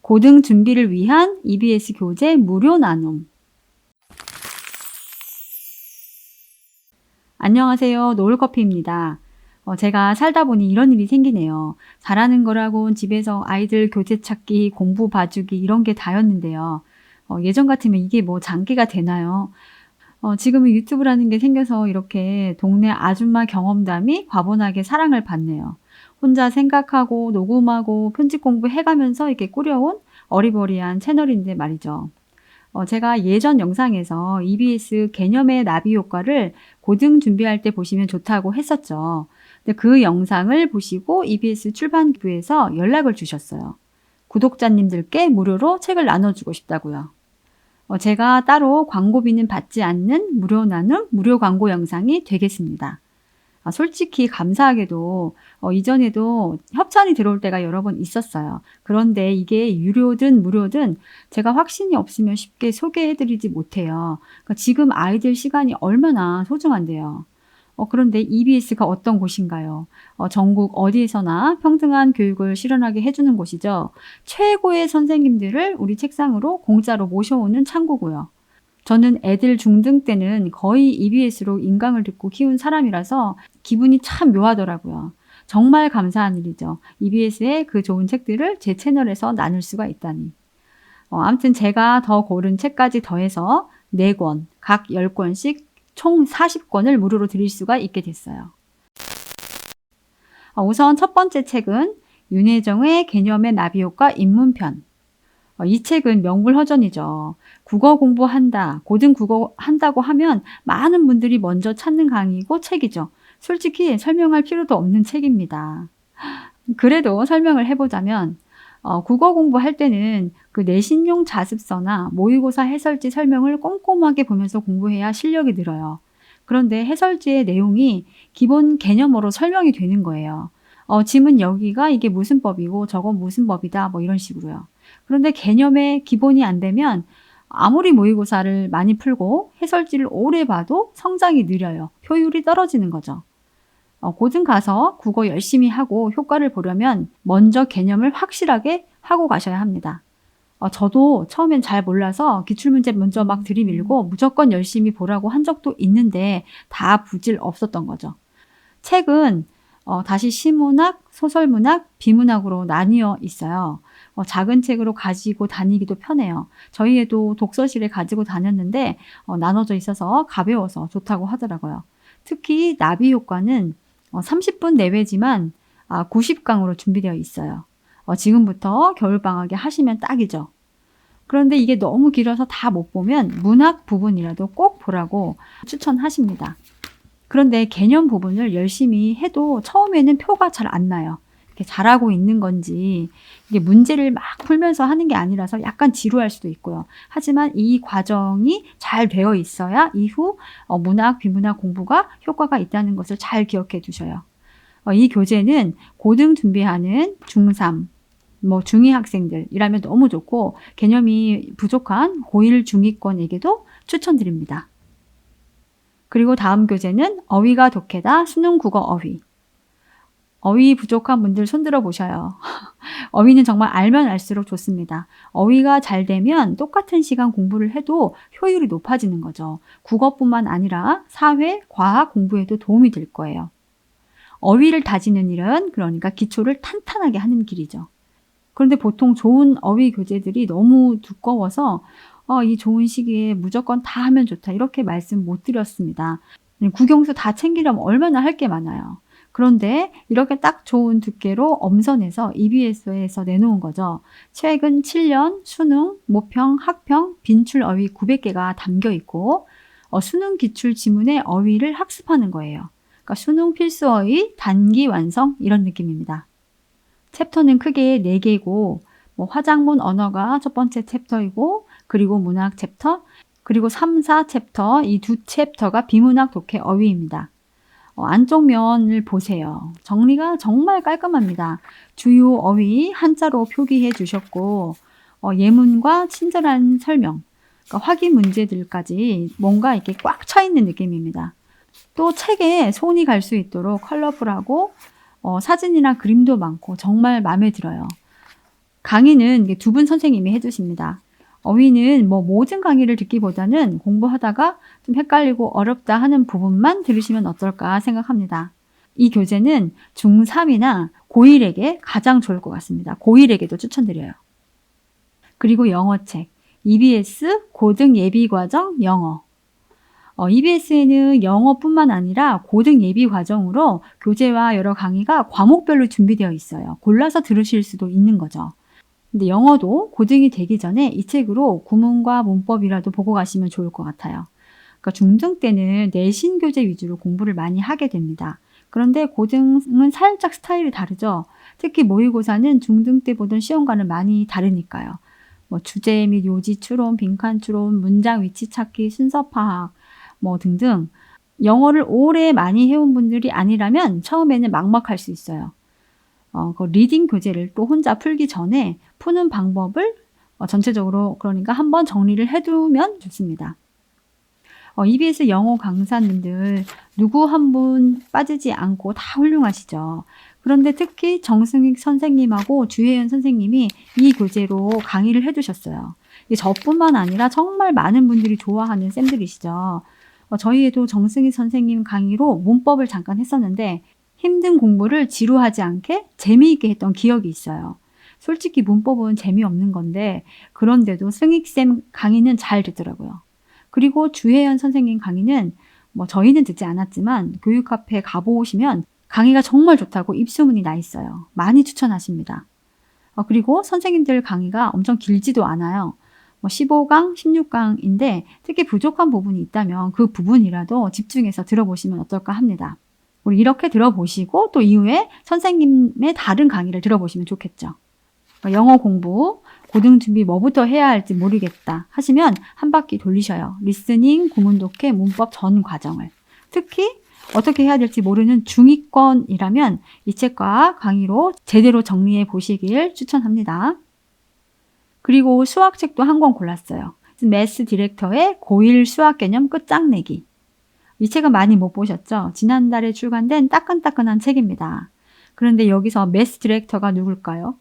고등 준비를 위한 EBS 교재 무료 나눔. 안녕하세요. 노을커피입니다. 제가 살다 보니 이런 일이 생기네요. 잘하는 거라곤 집에서 아이들 교재 찾기, 공부 봐주기 이런 게 다였는데요. 예전 같으면 이게 뭐 장기가 되나요? 지금은 유튜브라는 게 생겨서 이렇게 동네 아줌마 경험담이 과분하게 사랑을 받네요. 혼자 생각하고 녹음하고 편집 공부해가면서 이렇게 꾸려온 어리버리한 채널인데 말이죠. 제가 예전 영상에서 EBS 개념의 나비 효과를 고등 준비할 때 보시면 좋다고 했었죠. 근데 그 영상을 보시고 EBS 출판부에서 연락을 주셨어요. 구독자님들께 무료로 책을 나눠주고 싶다고요. 제가 따로 광고비는 받지 않는 무료 나눔, 무료 광고 영상이 되겠습니다. 솔직히 감사하게도 이전에도 협찬이 들어올 때가 여러 번 있었어요. 그런데 이게 유료든 무료든 제가 확신이 없으면 쉽게 소개해드리지 못해요. 그러니까 지금 아이들 시간이 얼마나 소중한데요. 그런데 EBS가 어떤 곳인가요? 전국 어디에서나 평등한 교육을 실현하게 해주는 곳이죠. 최고의 선생님들을 우리 책상으로 공짜로 모셔오는 창구고요. 저는 애들 중등 때는 거의 EBS로 인강을 듣고 키운 사람이라서 기분이 참 묘하더라고요. 정말 감사한 일이죠. EBS의 그 좋은 책들을 제 채널에서 나눌 수가 있다니. 아무튼 제가 더 고른 책까지 더해서 4권, 각 10권씩 총 40권을 무료로 드릴 수가 있게 됐어요. 우선 첫 번째 책은 윤혜정의 개념의 나비효과 입문편. 이 책은 명불허전이죠. 국어 공부한다, 고등 국어 한다고 하면 많은 분들이 먼저 찾는 강의고 책이죠. 솔직히 설명할 필요도 없는 책입니다. 그래도 설명을 해보자면 국어 공부할 때는 그 내신용 자습서나 모의고사 해설지 설명을 꼼꼼하게 보면서 공부해야 실력이 늘어요. 그런데 해설지의 내용이 기본 개념으로 설명이 되는 거예요. 지문 여기가 이게 무슨 법이고 저건 무슨 법이다 뭐 이런 식으로요. 그런데 개념의 기본이 안 되면 아무리 모의고사를 많이 풀고 해설지를 오래 봐도 성장이 느려요. 효율이 떨어지는 거죠. 고등 가서 국어 열심히 하고 효과를 보려면 먼저 개념을 확실하게 하고 가셔야 합니다. 저도 처음엔 잘 몰라서 기출문제 먼저 막 들이밀고 무조건 열심히 보라고 한 적도 있는데 다 부질 없었던 거죠. 책은 다시 시문학, 소설문학, 비문학으로 나뉘어 있어요. 작은 책으로 가지고 다니기도 편해요. 저희 애도 독서실에 가지고 다녔는데 나눠져 있어서 가벼워서 좋다고 하더라고요. 특히 나비 효과는 30분 내외지만 90강으로 준비되어 있어요. 지금부터 겨울방학에 하시면 딱이죠. 그런데 이게 너무 길어서 다 못 보면 문학 부분이라도 꼭 보라고 추천하십니다. 그런데 개념 부분을 열심히 해도 처음에는 표가 잘 안 나요. 이렇게 잘하고 있는 건지 이게 문제를 막 풀면서 하는 게 아니라서 약간 지루할 수도 있고요. 하지만 이 과정이 잘 되어 있어야 이후 문학, 비문학 공부가 효과가 있다는 것을 잘 기억해 두셔요. 이 교재는 고등 준비하는 중3, 중2 학생들이라면 너무 좋고 개념이 부족한 고1 중위권에게도 추천드립니다. 그리고 다음 교재는 어휘가 독해다 수능 국어 어휘. 어휘 부족한 분들 손들어 보셔요. 어휘는 정말 알면 알수록 좋습니다. 어휘가 잘 되면 똑같은 시간 공부를 해도 효율이 높아지는 거죠. 국어뿐만 아니라 사회, 과학 공부에도 도움이 될 거예요. 어휘를 다지는 일은 그러니까 기초를 탄탄하게 하는 길이죠. 그런데 보통 좋은 어휘 교재들이 너무 두꺼워서 이 좋은 시기에 무조건 다 하면 좋다 이렇게 말씀 못 드렸습니다. 국영수 다 챙기려면 얼마나 할 게 많아요. 그런데 이렇게 딱 좋은 두께로 엄선해서 EBS에서 내놓은 거죠. 최근 7년 수능, 모평, 학평, 빈출 어휘 900개가 담겨 있고 수능 기출 지문의 어휘를 학습하는 거예요. 그러니까 수능 필수 어휘 단기 완성 이런 느낌입니다. 챕터는 크게 4개고 화작문 언어가 첫 번째 챕터이고 그리고 문학 챕터 그리고 3, 4 챕터 이 두 챕터가 비문학 독해 어휘입니다. 안쪽 면을 보세요. 정리가 정말 깔끔합니다. 주요 어휘 한자로 표기해 주셨고 예문과 친절한 설명, 그러니까 확인 문제들까지 뭔가 이렇게 꽉 차 있는 느낌입니다. 또 책에 손이 갈 수 있도록 컬러풀하고 사진이나 그림도 많고 정말 마음에 들어요. 강의는 두 분 선생님이 해주십니다. 어휘는 모든 강의를 듣기보다는 공부하다가 좀 헷갈리고 어렵다 하는 부분만 들으시면 어떨까 생각합니다. 이 교재는 중3이나 고1에게 가장 좋을 것 같습니다. 고1에게도 추천드려요. 그리고 영어책, EBS 고등 예비과정 영어. EBS에는 영어뿐만 아니라 고등 예비과정으로 교재와 여러 강의가 과목별로 준비되어 있어요. 골라서 들으실 수도 있는 거죠. 근데 영어도 고등이 되기 전에 이 책으로 구문과 문법이라도 보고 가시면 좋을 것 같아요. 그러니까 중등 때는 내신 교재 위주로 공부를 많이 하게 됩니다. 그런데 고등은 살짝 스타일이 다르죠. 특히 모의고사는 중등 때 보던 시험과는 많이 다르니까요. 주제 및 요지 추론, 빈칸 추론, 문장 위치 찾기, 순서 파악, 등등. 영어를 오래 많이 해온 분들이 아니라면 처음에는 막막할 수 있어요. 그 리딩 교재를 또 혼자 풀기 전에 푸는 방법을 전체적으로 그러니까 한번 정리를 해두면 좋습니다. EBS 영어 강사님들 누구 한 분 빠지지 않고 다 훌륭하시죠. 그런데 특히 정승익 선생님하고 주혜연 선생님이 이 교재로 강의를 해주셨어요. 저뿐만 아니라 정말 많은 분들이 좋아하는 쌤들이시죠. 저희에도 정승익 선생님 강의로 문법을 잠깐 했었는데 힘든 공부를 지루하지 않게 재미있게 했던 기억이 있어요. 솔직히 문법은 재미없는 건데 그런데도 승익쌤 강의는 잘 듣더라고요. 그리고 주혜연 선생님 강의는 저희는 듣지 않았지만 교육 카페에 가보시면 강의가 정말 좋다고 입소문이 나 있어요. 많이 추천하십니다. 그리고 선생님들 강의가 엄청 길지도 않아요. 15강, 16강인데 특히 부족한 부분이 있다면 그 부분이라도 집중해서 들어보시면 어떨까 합니다. 우리 이렇게 들어보시고 또 이후에 선생님의 다른 강의를 들어보시면 좋겠죠. 영어 공부, 고등 준비 뭐부터 해야 할지 모르겠다 하시면 한 바퀴 돌리셔요. 리스닝, 구문 독해, 문법 전 과정을. 특히 어떻게 해야 될지 모르는 중위권이라면 이 책과 강의로 제대로 정리해 보시길 추천합니다. 그리고 수학책도 한 권 골랐어요. 매스 디렉터의 고1 수학 개념 끝장내기. 이 책은 많이 못 보셨죠? 지난달에 출간된 따끈따끈한 책입니다. 그런데 여기서 매스 디렉터가 누굴까요?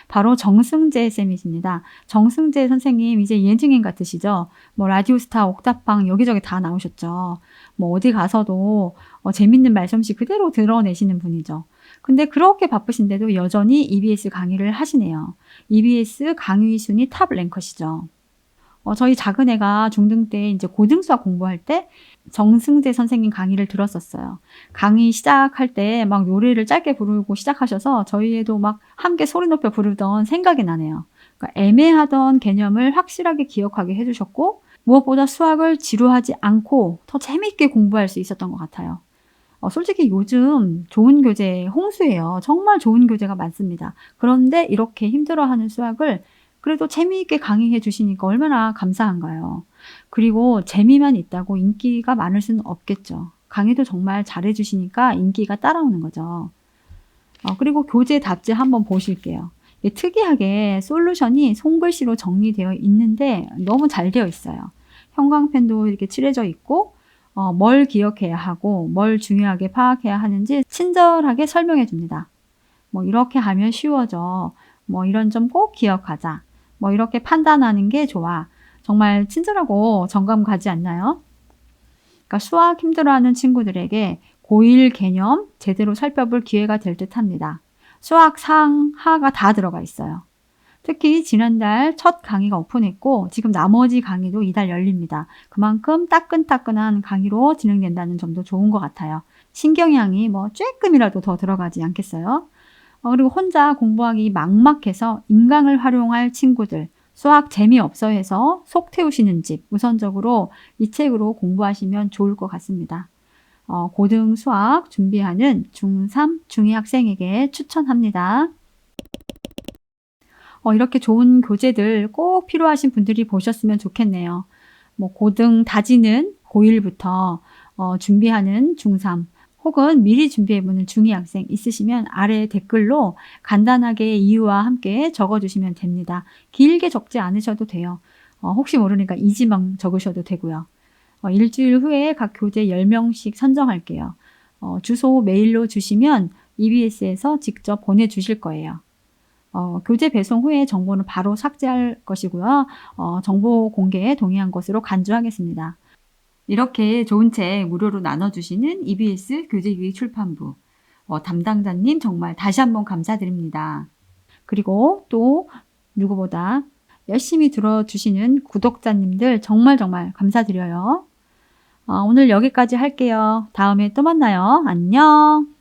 바로 정승재 쌤이십니다. 정승재 선생님 이제 예증인 같으시죠? 라디오스타, 옥탑방 여기저기 다 나오셨죠. 어디 가서도 재밌는 말솜씨 그대로 드러내시는 분이죠. 근데 그렇게 바쁘신데도 여전히 EBS 강의를 하시네요. EBS 강의 순위 탑 랭커시죠. 저희 작은 애가 중등 때 이제 고등 수학 공부할 때 정승재 선생님 강의를 들었었어요. 강의 시작할 때 막 노래를 짧게 부르고 시작하셔서 저희 애도 막 함께 소리 높여 부르던 생각이 나네요. 그러니까 애매하던 개념을 확실하게 기억하게 해주셨고 무엇보다 수학을 지루하지 않고 더 재미있게 공부할 수 있었던 것 같아요. 솔직히 요즘 좋은 교재 홍수예요. 정말 좋은 교재가 많습니다. 그런데 이렇게 힘들어하는 수학을 그래도 재미있게 강의해 주시니까 얼마나 감사한가요. 그리고 재미만 있다고 인기가 많을 수는 없겠죠. 강의도 정말 잘해 주시니까 인기가 따라오는 거죠. 그리고 교재 답지 한번 보실게요. 특이하게 솔루션이 손글씨로 정리되어 있는데 너무 잘 되어 있어요. 형광펜도 이렇게 칠해져 있고 뭘 기억해야 하고 뭘 중요하게 파악해야 하는지 친절하게 설명해 줍니다. 이렇게 하면 쉬워져. 이런 점 꼭 기억하자. 이렇게 판단하는 게 좋아. 정말 친절하고 정감 가지 않나요? 그러니까 수학 힘들어하는 친구들에게 고1 개념 제대로 살펴볼 기회가 될 듯 합니다. 수학 상, 하가 다 들어가 있어요. 특히 지난달 첫 강의가 오픈했고 지금 나머지 강의도 이달 열립니다. 그만큼 따끈따끈한 강의로 진행된다는 점도 좋은 것 같아요. 신경량이 쬐끔이라도 더 들어가지 않겠어요? 그리고 혼자 공부하기 막막해서 인강을 활용할 친구들, 수학 재미없어 해서 속 태우시는 집, 우선적으로 이 책으로 공부하시면 좋을 것 같습니다. 고등 수학 준비하는 중3, 중2 학생에게 추천합니다. 이렇게 좋은 교재들 꼭 필요하신 분들이 보셨으면 좋겠네요. 고등 다지는 고1부터 준비하는 중3, 혹은 미리 준비해보는 중2 학생 있으시면 아래 댓글로 간단하게 이유와 함께 적어주시면 됩니다. 길게 적지 않으셔도 돼요. 혹시 모르니까 이지만 적으셔도 되고요. 일주일 후에 각 교재 10명씩 선정할게요. 주소 메일로 주시면 EBS에서 직접 보내주실 거예요. 교재 배송 후에 정보는 바로 삭제할 것이고요. 정보 공개에 동의한 것으로 간주하겠습니다. 이렇게 좋은 책 무료로 나눠주시는 EBS 교재기획출판부 담당자님 정말 다시 한번 감사드립니다. 그리고 또 누구보다 열심히 들어주시는 구독자님들 정말 감사드려요. 오늘 여기까지 할게요. 다음에 또 만나요. 안녕.